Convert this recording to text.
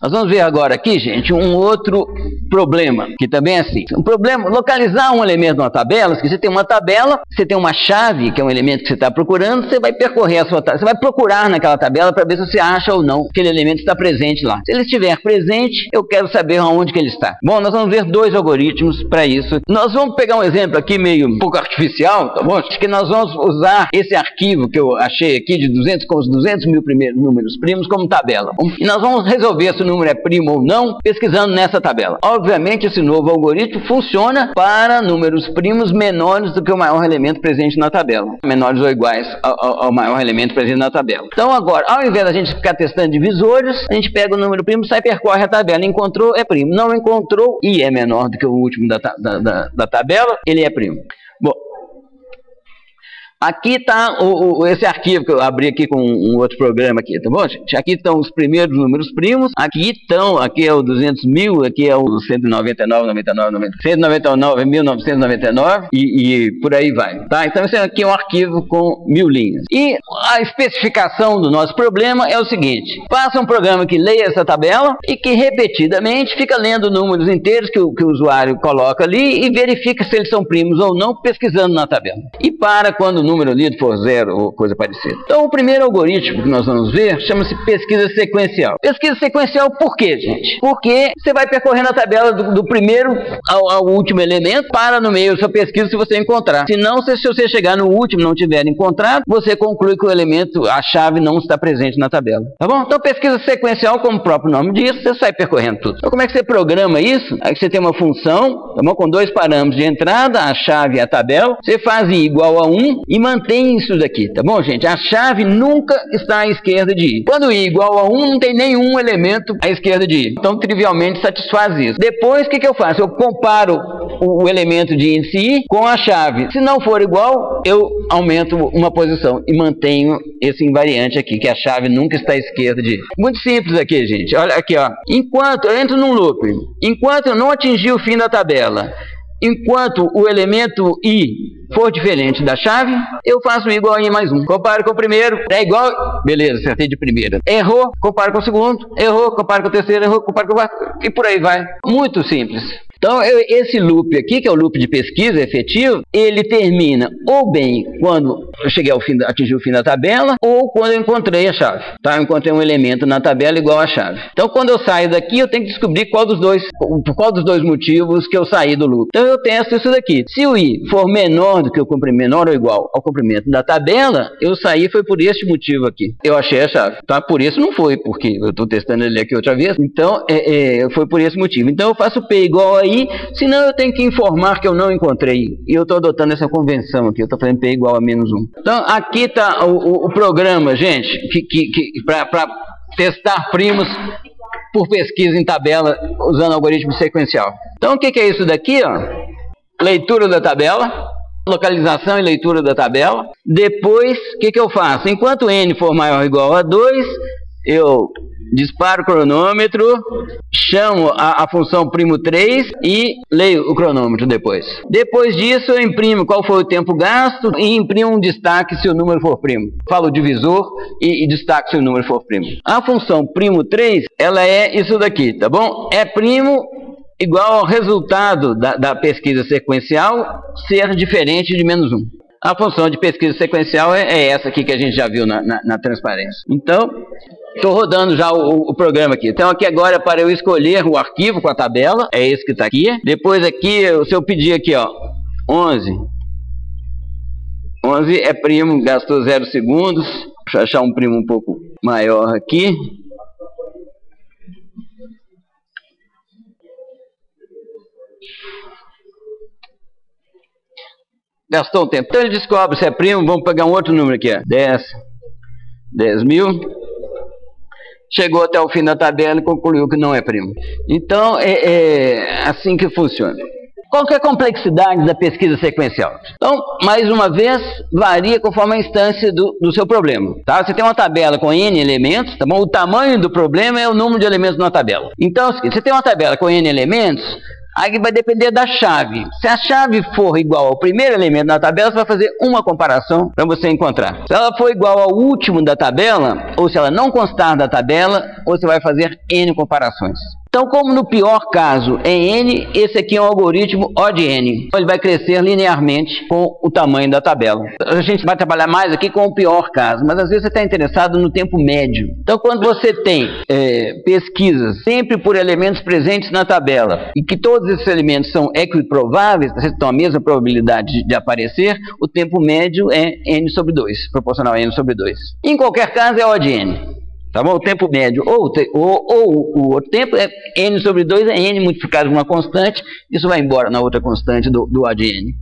Nós vamos ver agora aqui, gente, um outro problema, que também é assim. Um problema, localizar um elemento numa tabela, se você tem uma tabela, você tem uma chave, que é um elemento que você está procurando, você vai percorrer a sua tabela, você vai procurar naquela tabela para ver se você acha ou não que aquele elemento está presente lá. Se ele estiver presente, eu quero saber onde que ele está. Bom, nós vamos ver dois algoritmos para isso. Nós vamos pegar um exemplo aqui meio um pouco artificial, tá bom? Acho que nós vamos usar esse arquivo que eu achei aqui de 200 com os 200 mil primeiros números primos como tabela. E nós vamos resolver se o número é primo ou não, pesquisando nessa tabela. Obviamente, esse novo algoritmo funciona para números primos menores do que o maior elemento presente na tabela. Menores ou iguais ao maior elemento presente na tabela. Então, agora, ao invés da gente ficar testando divisores, a gente pega o número primo, sai, percorre a tabela. Encontrou, é primo. Não encontrou, e é menor do que o último da tabela, ele é primo. Bom, aqui está esse arquivo que eu abri aqui com um outro programa aqui, tá bom, gente? Aqui estão os primeiros números primos, aqui é o 200 mil, aqui é o 199, 199.999 e por aí vai, tá? Então esse aqui é um arquivo com 1000 linhas. E a especificação do nosso problema é o seguinte: faça um programa que leia essa tabela e que repetidamente fica lendo números inteiros que o usuário coloca ali e verifica se eles são primos ou não, pesquisando na tabela. E para quando o número lido for zero ou coisa parecida. Então, o primeiro algoritmo que nós vamos ver chama-se pesquisa sequencial. Pesquisa sequencial por quê, gente? Porque você vai percorrendo a tabela do primeiro ao último elemento, para no meio da sua pesquisa se você encontrar. Senão, se você chegar no último e não tiver encontrado, você conclui que o elemento, a chave, não está presente na tabela. Tá bom? Então, pesquisa sequencial, como o próprio nome diz, você sai percorrendo tudo. Então, como é que você programa isso? Aí você tem uma função, tá bom? Com dois parâmetros de entrada, a chave e a tabela. Você faz i igual a 1 e mantém isso daqui, tá bom, gente? A chave nunca está à esquerda de i. Quando i igual a 1, não tem nenhum elemento à esquerda de i. Então, trivialmente, satisfaz isso. Depois, o que eu faço? Eu comparo o elemento de índice i com a chave. Se não for igual, eu aumento uma posição e mantenho esse invariante aqui, que a chave nunca está à esquerda de i. Muito simples aqui, gente. Olha aqui, ó. Enquanto eu entro num loop, enquanto eu não atingir o fim da tabela, enquanto o elemento i for diferente da chave, eu faço igual a i mais 1. Comparo com o primeiro, é igual, beleza, acertei de primeira. Errou, comparo com o segundo, errou, comparo com o terceiro, errou, comparo com o quarto, e por aí vai. Muito simples. Então, esse loop aqui, que é o loop de pesquisa efetivo, ele termina ou bem quando eu cheguei ao fim, atingi o fim da tabela, ou quando eu encontrei a chave. Tá? Eu encontrei um elemento na tabela igual à chave. Então, quando eu saio daqui, eu tenho que descobrir por qual dos dois motivos que eu saí do loop. Então, eu testo isso daqui. Se o i for menor do que o comprimento, menor ou igual ao comprimento da tabela, eu saí foi por este motivo aqui. Eu achei a chave. Tá? Por isso não foi, porque eu estou testando ele aqui outra vez. Então, foi por esse motivo. Então, eu faço p igual a i, senão eu tenho que informar que eu não encontrei. E eu estou adotando essa convenção aqui. Eu estou fazendo p igual a menos 1. Então, aqui está o programa, gente, para testar primos por pesquisa em tabela usando algoritmo sequencial. Então, o que é isso daqui? Ó? Leitura da tabela, localização e leitura da tabela. Depois, o que eu faço? Enquanto n for maior ou igual a 2, eu disparo o cronômetro, chamo a função primo3 e leio o cronômetro depois. Depois disso, eu imprimo qual foi o tempo gasto e imprimo um destaque se o número for primo. Falo o divisor e destaque se o número for primo. A função primo3, ela é isso daqui, tá bom? É primo igual ao resultado da pesquisa sequencial ser diferente de menos 1. A função de pesquisa sequencial é essa aqui que a gente já viu na transparência. Então, estou rodando já o programa aqui. Então, aqui agora, para eu escolher o arquivo com a tabela, é esse que está aqui. Depois aqui, se eu pedir aqui, ó, 11. 11 é primo, gastou 0 segundos. Deixa eu achar um primo um pouco maior aqui. Gastou um tempo. Então ele descobre se é primo. Vamos pegar um outro número aqui, ó. 10 mil. Chegou até o fim da tabela e concluiu que não é primo. Então é assim que funciona. Qual que é a complexidade da pesquisa sequencial? Então, mais uma vez, varia conforme a instância do seu problema. Tá? Você tem uma tabela com n elementos, tá bom? O tamanho do problema é o número de elementos na tabela. Então, você tem uma tabela com n elementos, Aí vai depender da chave. Se a chave for igual ao primeiro elemento da tabela, você vai fazer uma comparação para você encontrar. Se ela for igual ao último da tabela, ou se ela não constar da tabela, você vai fazer N comparações. Então, como no pior caso é N, esse aqui é um algoritmo O de N. Ele vai crescer linearmente com o tamanho da tabela. A gente vai trabalhar mais aqui com o pior caso, mas às vezes você está interessado no tempo médio. Então, quando você tem pesquisas sempre por elementos presentes na tabela e que todos esses elementos são equiprováveis, estão a mesma probabilidade de aparecer, o tempo médio é N sobre 2, proporcional a N sobre 2. Em qualquer caso é O de N. Tá bom? O tempo médio, ou o tempo é N sobre 2, é N multiplicado por uma constante, isso vai embora na outra constante do O de N.